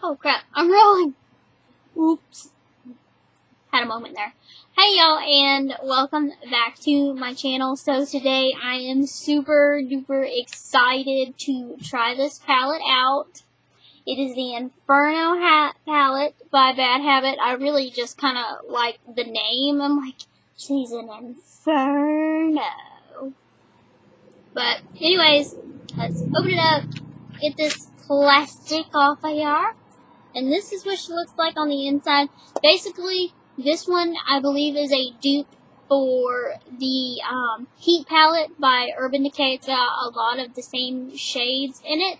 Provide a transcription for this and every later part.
Oh crap, I'm rolling. Oops. Had a moment there. Hey y'all, and welcome back to my channel. So today I am super duper excited to try this palette out. It is the Inferno palette by Bad Habit. I really just kind of like the name. I'm like, she's an Inferno. But anyways, let's open it up, get this plastic off of here. And this is what she looks like on the inside. Basically, this one, I believe, is a dupe for the Heat palette by Urban Decay. It's got a lot of the same shades in it.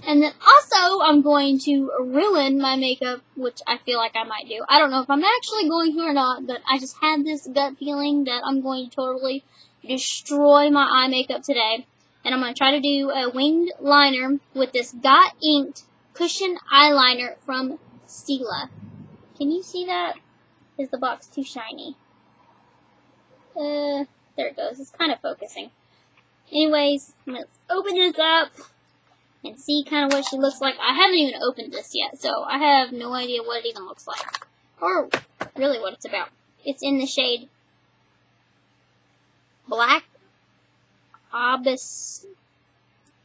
And then also, I'm going to ruin my makeup, which I feel like I might do. I don't know if I'm actually going to or not, but I just had this gut feeling that I'm going to totally destroy my eye makeup today. And I'm going to try to do a winged liner with this Got Inked cushion eyeliner from Stila. Can you see that? Is the box too shiny? There it goes. It's kind of focusing. Anyways, let's open this up and see kind of what she looks like. I haven't even opened this yet, so I have no idea what it even looks like. Or really what it's about. It's in the shade Black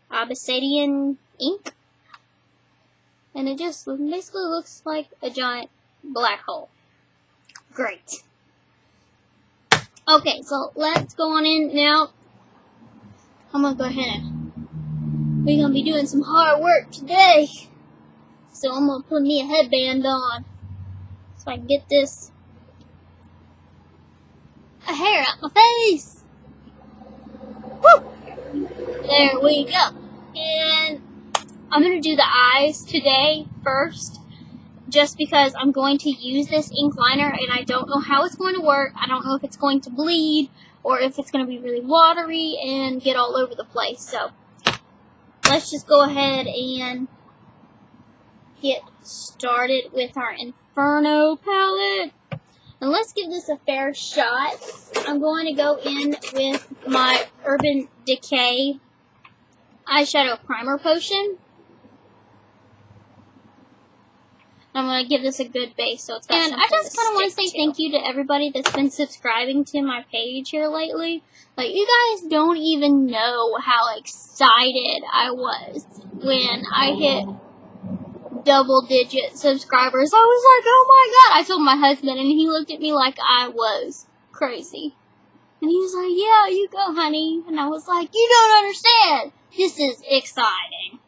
Obsidian Ink. And it just basically looks like a giant black hole. Great. Okay, so let's go on in now. I'm going to go ahead and we're going to be doing some hard work today. So I'm going to put me a headband on so I can get this hair out my face. Woo! There we go. And I'm going to do the eyes today first, just because I'm going to use this ink liner and I don't know how it's going to work. I don't know if it's going to bleed or if it's going to be really watery and get all over the place. So let's just go ahead and get started with our Inferno palette. And let's give this a fair shot. I'm going to go in with my Urban Decay eyeshadow primer potion. I'm going to give this a good base, so it's got something to stick to. And I just kind of want to say thank you to everybody that's been subscribing to my page here lately. Like, you guys don't even know how excited I was when I hit double-digit subscribers. I was like, oh my god. I told my husband, and he looked at me like I was crazy. And he was like, yeah, you go, honey. And I was like, you don't understand. This is exciting.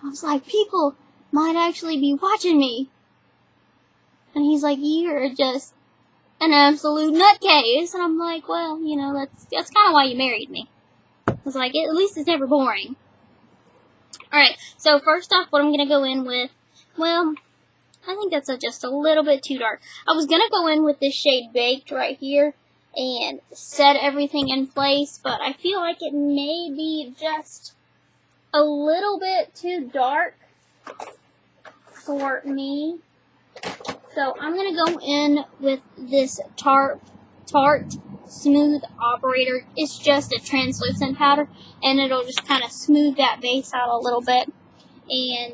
I was like, people might actually be watching me. And he's like, you're just an absolute nutcase. And I'm like, well, you know, that's kind of why you married me. I was like, at least it's never boring. Alright, so first off, what I'm going to go in with, well, I think that's just a little bit too dark. I was going to go in with this shade Baked right here and set everything in place, but I feel like it may be just a little bit too dark for me. So I'm going to go in with this Tarte Smooth Operator. It's just a translucent powder, and it'll just kind of smooth that base out a little bit and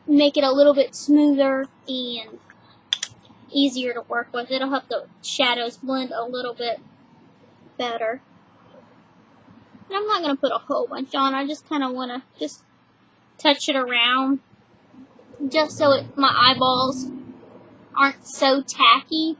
make it a little bit smoother and easier to work with. It'll help the shadows blend a little bit better. And I'm not going to put a whole bunch on. I just kind of want to just touch it around just so my eyeballs aren't so tacky.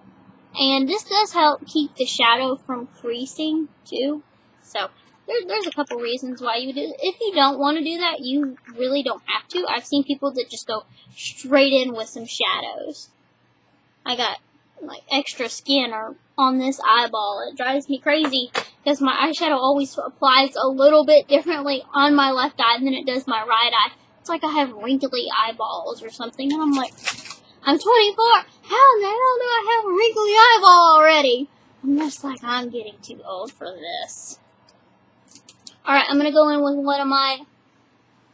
And this does help keep the shadow from creasing too. So there's a couple reasons why you would do it. If you don't want to do that, you really don't have to. I've seen people that just go straight in with some shadows. I got like extra skin on this eyeball. It drives me crazy because my eyeshadow always applies a little bit differently on my left eye than it does my right eye. It's like I have wrinkly eyeballs or something, and I'm like, I'm 24. How in the hell do I have a wrinkly eyeball already? I'm just like, I'm getting too old for this. Alright, I'm going to go in with one of my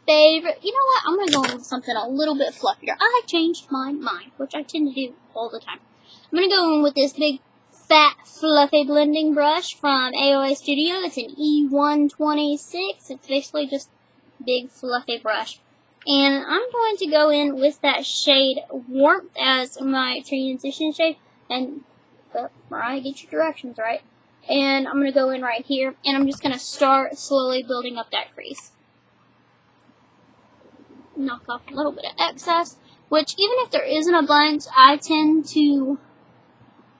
favorite. You know what? I'm going to go in with something a little bit fluffier. I changed my mind, which I tend to do all the time. I'm going to go in with this big, fat, fluffy blending brush from AOA Studio. It's an E126. It's basically just a big, fluffy brush. And I'm going to go in with that shade Warmth as my transition shade. And, Mariah, get your directions right. And I'm going to go in right here, and I'm just going to start slowly building up that crease. Knock off a little bit of excess, which even if there isn't a bunch, I tend to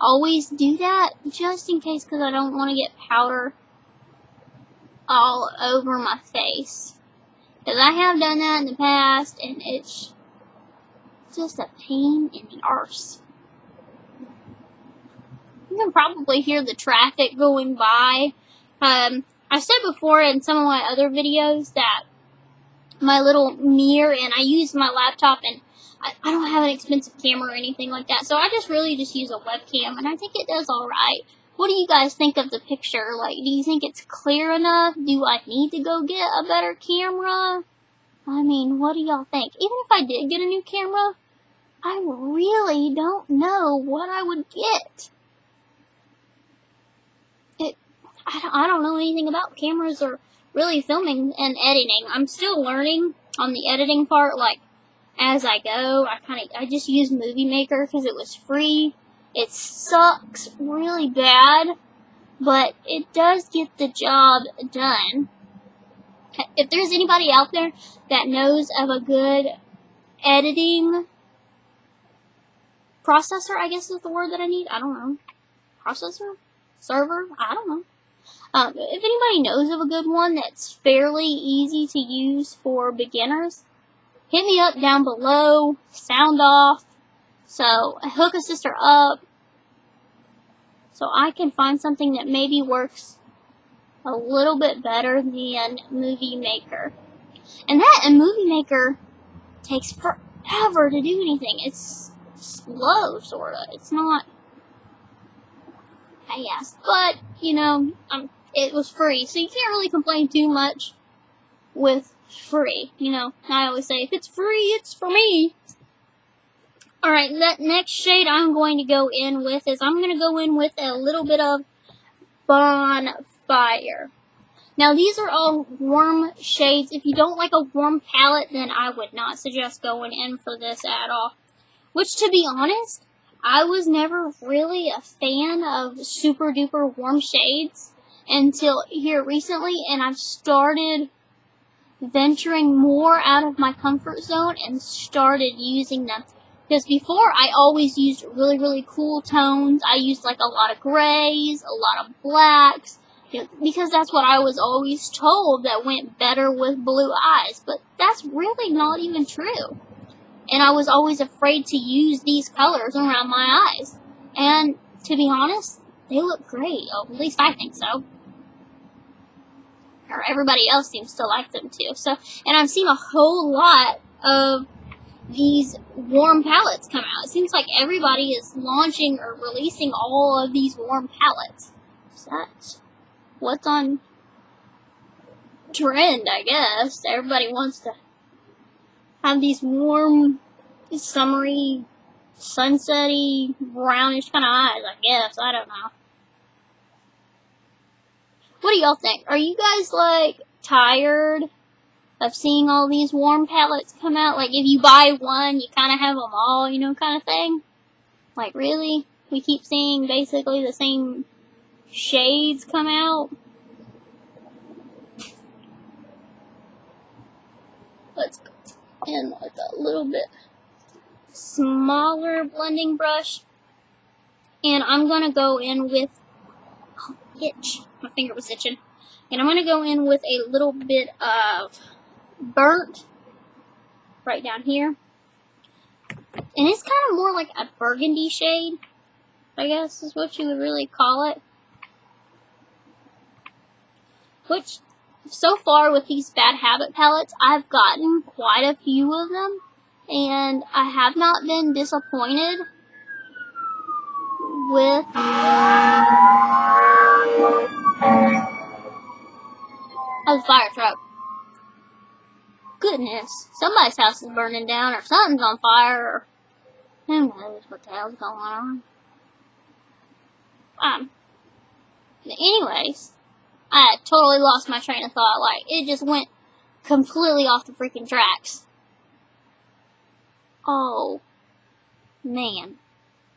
always do that just in case, because I don't want to get powder all over my face. Because I have done that in the past, and it's just a pain in the arse. You can probably hear the traffic going by. I said before in some of my other videos that my little mirror, and I use my laptop, and I don't have an expensive camera or anything like that, so I just really just use a webcam, and I think it does alright. What do you guys think of the picture? Like, do you think it's clear enough? Do I need to go get a better camera? I mean, what do y'all think? Even if I did get a new camera, I really don't know what I would get. I don't know anything about cameras or really filming and editing. I'm still learning on the editing part, like, as I go. I just use Movie Maker because it was free. It sucks really bad, but it does get the job done. If there's anybody out there that knows of a good editing processor, I guess is the word that I need. I don't know. Processor? Server? I don't know. If anybody knows of a good one that's fairly easy to use for beginners, hit me up down below, sound off, so hook a sister up, so I can find something that maybe works a little bit better than Movie Maker. And Movie Maker takes forever to do anything. It's slow, sorta. It's not fast, but, you know, it was free, so you can't really complain too much with free, you know. I always say, if it's free, it's for me. Alright, that next shade I'm going to go in with is, I'm going to go in with a little bit of Bonfire. Now, these are all warm shades. If you don't like a warm palette, then I would not suggest going in for this at all. Which, to be honest, I was never really a fan of super duper warm shades until here recently, and I've started venturing more out of my comfort zone and started using them. Because before, I always used really, really cool tones. I used like a lot of grays, a lot of blacks, because that's what I was always told that went better with blue eyes. But that's really not even true. And I was always afraid to use these colors around my eyes. And to be honest, they look great. Oh, at least I think so. Or everybody else seems to like them too. So, and I've seen a whole lot of these warm palettes come out. It seems like everybody is launching or releasing all of these warm palettes. So that's what's on trend, I guess. Everybody wants to have these warm, summery, sunsetty, brownish kind of eyes, I guess. I don't know. What do y'all think? Are you guys, like, tired of seeing all these warm palettes come out? Like, if you buy one, you kind of have them all, you know, kind of thing? Like, really? We keep seeing basically the same shades come out? Let's go in with a little bit smaller blending brush. And I'm going to go in with, itch. My finger was itching. And I'm going to go in with a little bit of burnt right down here. And it's kind of more like a burgundy shade, I guess is what you would really call it. Which, so far with these Bad Habit palettes, I've gotten quite a few of them. And I have not been disappointed with oh, fire truck. Goodness, somebody's house is burning down, or something's on fire, or who knows what the hell's going on. Anyways, I totally lost my train of thought. Like, it just went completely off the freaking tracks. Oh, man.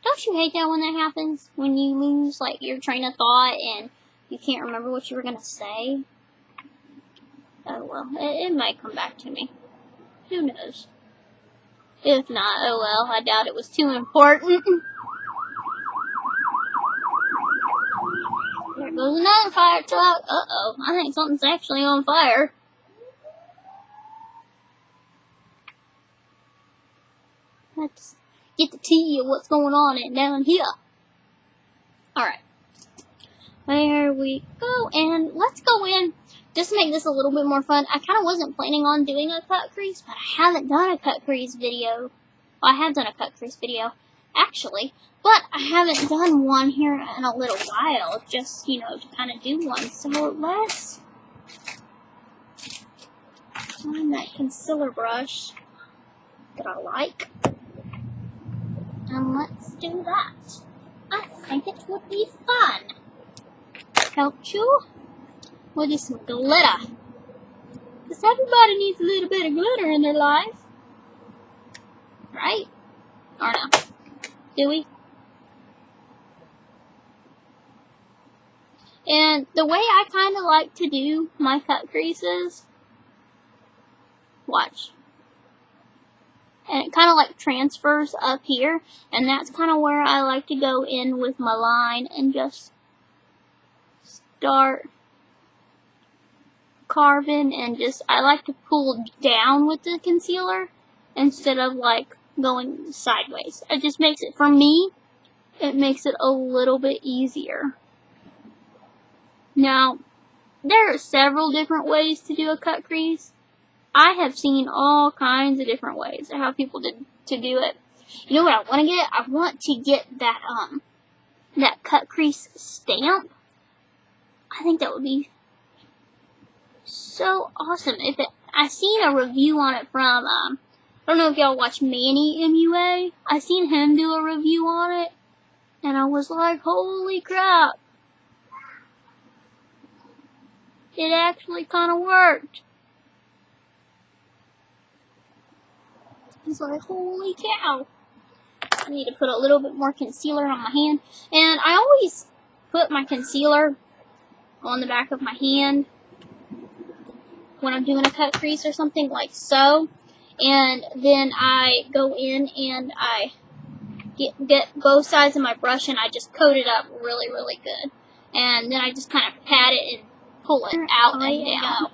Don't you hate that when that happens? When you lose, like, your train of thought and you can't remember what you were gonna say? Oh, well, it might come back to me. Who knows? If not, oh well, I doubt it was too important. There goes another fire truck. Uh-oh, I think something's actually on fire. Let's get the tea of what's going on down here. Alright. There we go, and let's go in. Just to make this a little bit more fun, I kind of wasn't planning on doing a cut crease, but I haven't done a cut crease video. Well, I have done a cut crease video, actually, but I haven't done one here in a little while, just, you know, to kind of do one. So let's find that concealer brush that I like, and let's do that. I think it would be fun. Don't you? We'll do some glitter. Because everybody needs a little bit of glitter in their life. Right? Or no? Do we? And the way I kind of like to do my cut creases, watch. And it kind of like transfers up here. And that's kind of where I like to go in with my line and just start carving, and just, I like to pull down with the concealer instead of like going sideways. It just makes it, for me, it makes it a little bit easier. Now, there are several different ways to do a cut crease. I have seen all kinds of different ways of how people to do it. You know what I want to get? I want to get that, that cut crease stamp. I think that would be so awesome. I seen a review on it from, I don't know if y'all watch Manny MUA. I seen him do a review on it, and I was like, holy crap. It actually kind of worked. I was like, holy cow. I need to put a little bit more concealer on my hand. And I always put my concealer on the back of my hand when I'm doing a cut crease or something, like so. And then I go in and I get both sides of my brush and I just coat it up really, really good. And then I just kind of pat it and pull it out and down.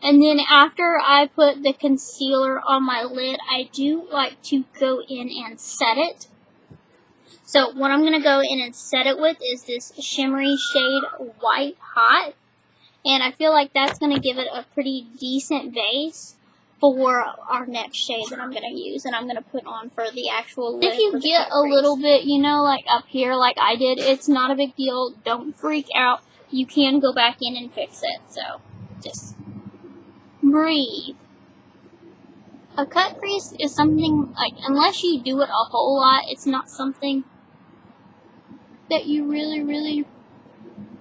And then after I put the concealer on my lid, I do like to go in and set it. So what I'm going to go in and set it with is this shimmery shade White Hot. And I feel like that's going to give it a pretty decent base for our next shade that I'm going to use. And I'm going to put on for the actual lid. If you get a little bit, you know, like up here like I did, it's not a big deal. Don't freak out. You can go back in and fix it. So just breathe. A cut crease is something, like, unless you do it a whole lot, it's not something that you really, really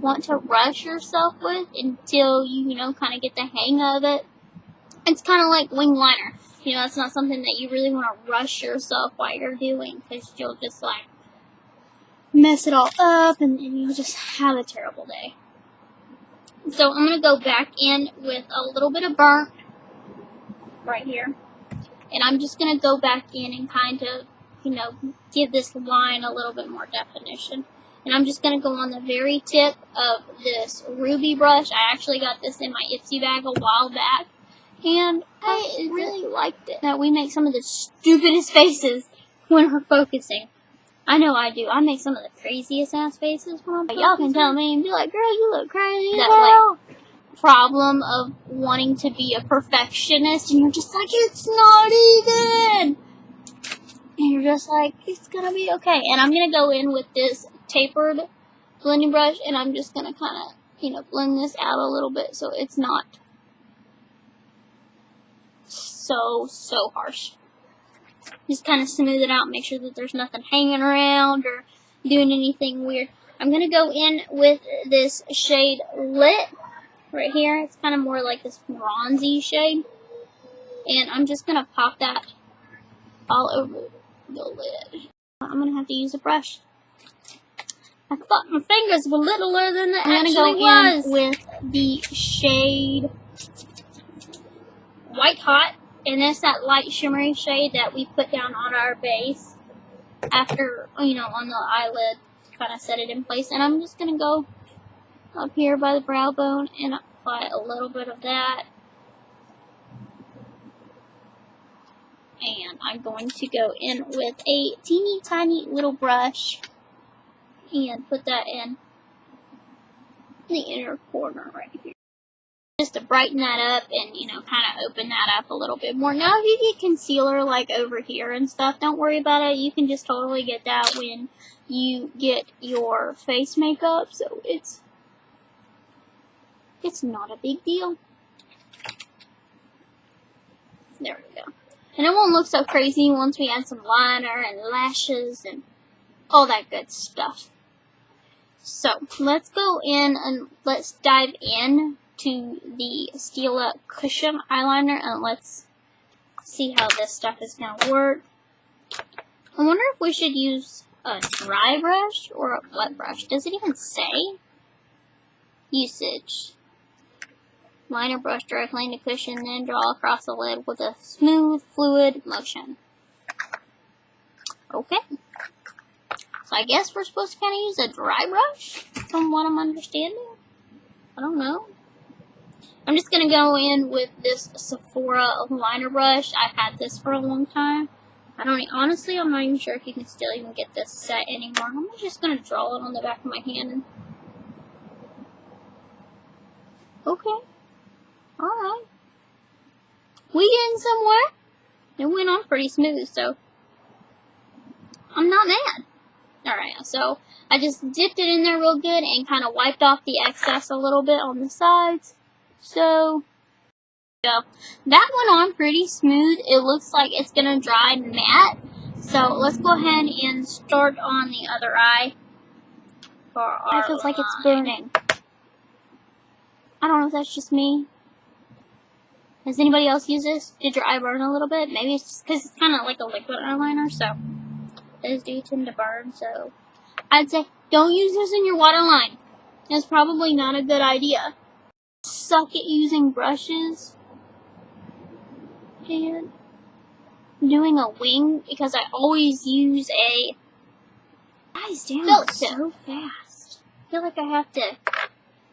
want to rush yourself with until you know, kind of get the hang of it. It's kind of like wing liner. You know, it's not something that you really want to rush yourself while you're doing, because you'll just, like, mess it all up and you'll just have a terrible day. So I'm going to go back in with a little bit of burnt right here. And I'm just going to go back in and kind of, you know, give this line a little bit more definition. And I'm just going to go on the very tip of this ruby brush. I actually got this in my Ipsy bag a while back. And I really liked it. That we make some of the stupidest faces when we're focusing. I know I do. I make some of the craziest ass faces when I'm focusing. Y'all can tell me and be like, girl, you look crazy. That, like, problem of wanting to be a perfectionist. And you're just like, it's not even. And you're just like, it's going to be okay. And I'm going to go in with this tapered blending brush. And I'm just going to kind of, you know, blend this out a little bit so it's not so harsh. Just kind of smooth it out. Make sure that there's nothing hanging around or doing anything weird. I'm going to go in with this shade Lit right here. It's kind of more like this bronzy shade. And I'm just going to pop that all over the lid. I'm gonna have to use a brush. I thought my fingers were littler than it actually was. I'm gonna go in with the shade White Hot, and it's that light shimmery shade that we put down on our base after, on the eyelid to kind of set it in place. And I'm just gonna go up here by the brow bone and apply a little bit of that. And I'm going to go in with a teeny tiny little brush and put that in the inner corner right here. Just to brighten that up and, kind of open that up a little bit more. Now, if you get concealer like over here and stuff, don't worry about it. You can just totally get that when you get your face makeup. So it's not a big deal. There we go. And it won't look so crazy once we add some liner and lashes and all that good stuff. So, let's go in and let's dive in to the Stila Cushion Eyeliner and let's see how this stuff is going to work. I wonder if we should use a dry brush or a wet brush. Does it even say? Usage. Liner brush directly into cushion, then draw across the lid with a smooth, fluid motion. Okay. So I guess we're supposed to kind of use a dry brush, from what I'm understanding. I don't know. I'm just going to go in with this Sephora liner brush. I've had this for a long time. Honestly, I'm not even sure if you can still even get this set anymore. I'm just going to draw it on the back of my hand. Okay. Alright. We getting somewhere. It went on pretty smooth, so I'm not mad. Alright, so I just dipped it in there real good and kind of wiped off the excess a little bit on the sides. So, that went on pretty smooth. It looks like it's going to dry matte. So, let's go ahead and start on the other eye for our It feels like it's burning. I don't know if that's just me. Does anybody else use this? Did your eye burn a little bit? Maybe it's just because it's kind of like a liquid eyeliner, so those do tend to burn. So, I'd say don't use this in your waterline. It's probably not a good idea. Suck at using brushes and doing a wing because I always use a guys down so fast. I feel like I have to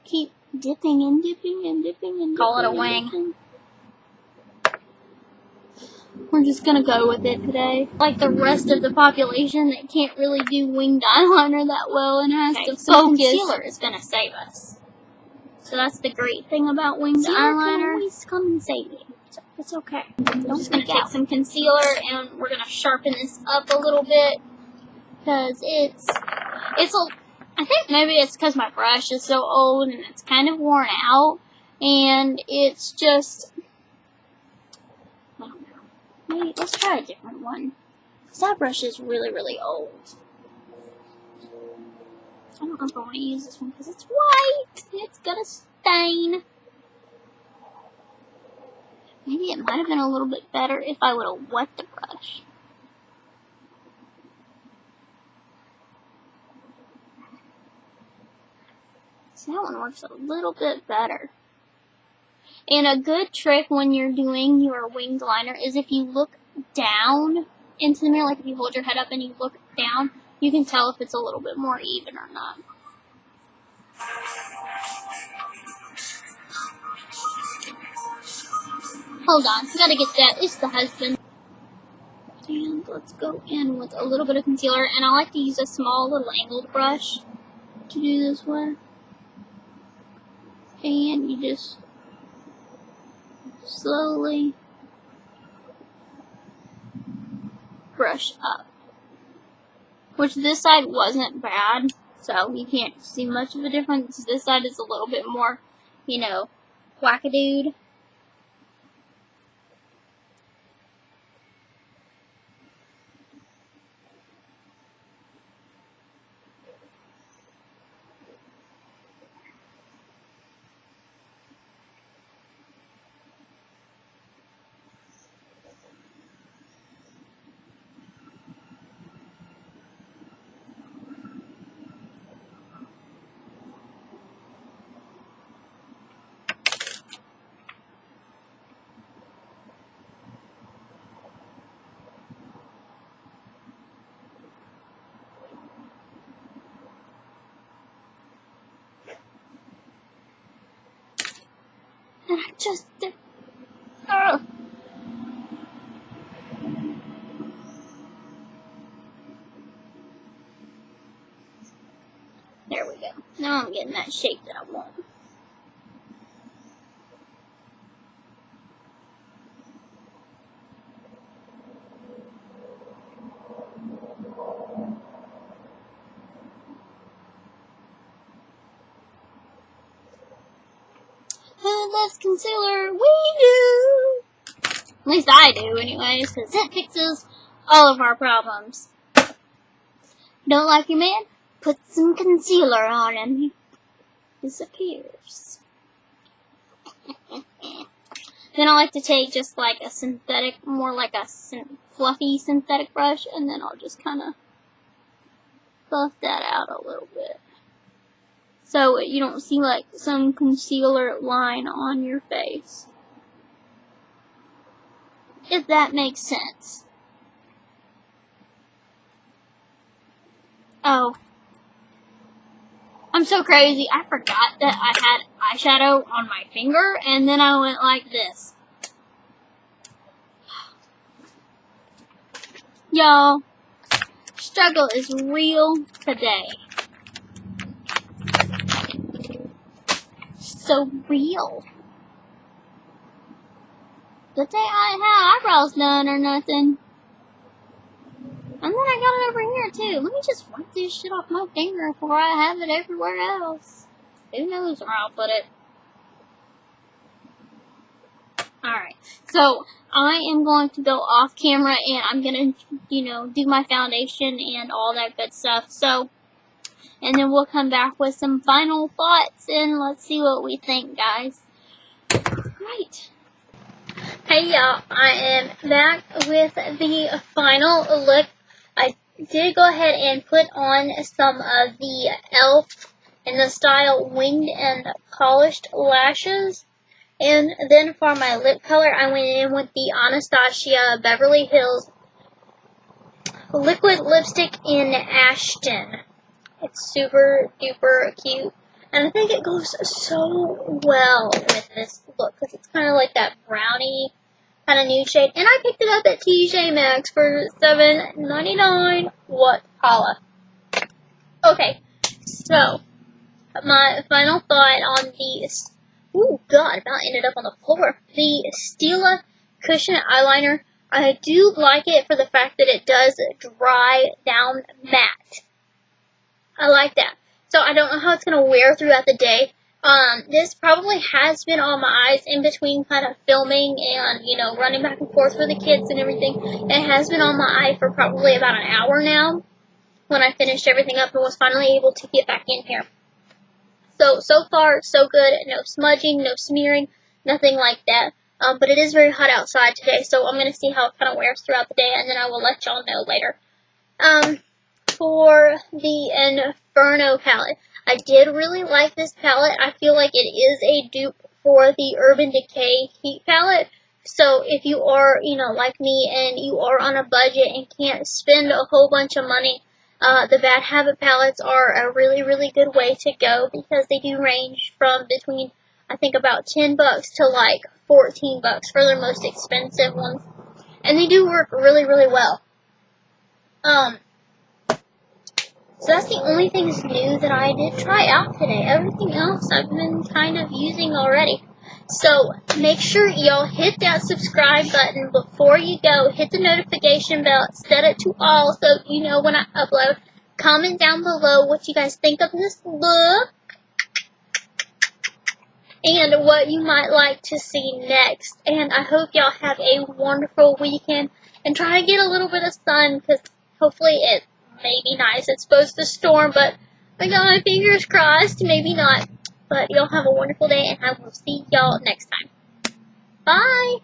keep dipping and dipping and dipping and call it a wing. We're just gonna go with it today. Like the rest of the population that can't really do winged eyeliner that well and has to focus. Concealer is gonna save us. So that's the great thing about winged eyeliner. Can always come and save you. So it's okay. I'm just going to take some concealer and we're going to sharpen this up a little bit. Because I think maybe it's because my brush is so old and it's kind of worn out. And it's just, I don't know. Maybe let's try a different one. Because that brush is really, really old. I don't know if I want to use this one because it's white. It's gonna stain. Maybe it might have been a little bit better if I would have wet the brush. So that one works a little bit better. And a good trick when you're doing your winged liner is if you look down into the mirror, like if you hold your head up and you look down, you can tell if it's a little bit more even or not. Hold on, gotta get that. It's the husband. And let's go in with a little bit of concealer. And I like to use a small little angled brush to do this with. And you just slowly brush up. Which this side wasn't bad, so you can't see much of a difference. This side is a little bit more, wackadood. And I just did. Ugh. There we go. Now I'm getting that shape that I want. Who loves concealer? We do! At least I do, anyways, because it fixes all of our problems. Don't like your man? Put some concealer on him. He disappears. Then I like to take just like a synthetic, more like a fluffy synthetic brush, and then I'll just kind of buff that out a little bit. So you don't see like some concealer line on your face. If that makes sense. Oh. I'm so crazy. I forgot that I had eyeshadow on my finger, and then I went like this. Y'all, struggle is real today. So real. Good day I ain't had eyebrows done or nothing. And then I got it over here too. Let me just wipe this shit off my finger before I have it everywhere else. Who knows where I'll put it. Alright, so I am going to go off camera and I'm going to, do my foundation and all that good stuff. So, and then we'll come back with some final thoughts and let's see what we think, guys. Right. Hey y'all, I am back with the final look. I did go ahead and put on some of the e.l.f. in the style Winged and Polished Lashes. And then for my lip color, I went in with the Anastasia Beverly Hills Liquid Lipstick in Ashton. It's super duper cute. And I think it goes so well with this look because it's kind of like that brownie kind of nude shade. And I picked it up at TJ Maxx for $7.99. What holla. Okay, so my final thought on these. Oh God, about ended up on the floor. The Stila Cushion Eyeliner. I do like it for the fact that it does dry down matte. I like that. So I don't know how it's going to wear throughout the day. This probably has been on my eyes in between kind of filming and, running back and forth with the kids and everything. It has been on my eye for probably about an hour now when I finished everything up and was finally able to get back in here. So far, so good. No smudging, no smearing, nothing like that. But it is very hot outside today, so I'm going to see how it kind of wears throughout the day, and then I will let y'all know later. For the Inferno palette, I did really like this palette. I feel like it is a dupe for the Urban Decay Heat palette. So if you are, like me, and you are on a budget and can't spend a whole bunch of money, the Bad Habit palettes are a really, really good way to go because they do range from between, I think, about $10 to like $14 for their most expensive ones. And they do work really, really well. So that's the only things new that I did try out today. Everything else I've been kind of using already. So make sure y'all hit that subscribe button before you go. Hit the notification bell. Set it to all so you know when I upload. Comment down below what you guys think of this look. And what you might like to see next. And I hope y'all have a wonderful weekend. And try to get a little bit of sun because hopefully it may be nice. It's supposed to storm, but I got my fingers crossed. Maybe not. But y'all have a wonderful day, and I will see y'all next time. Bye!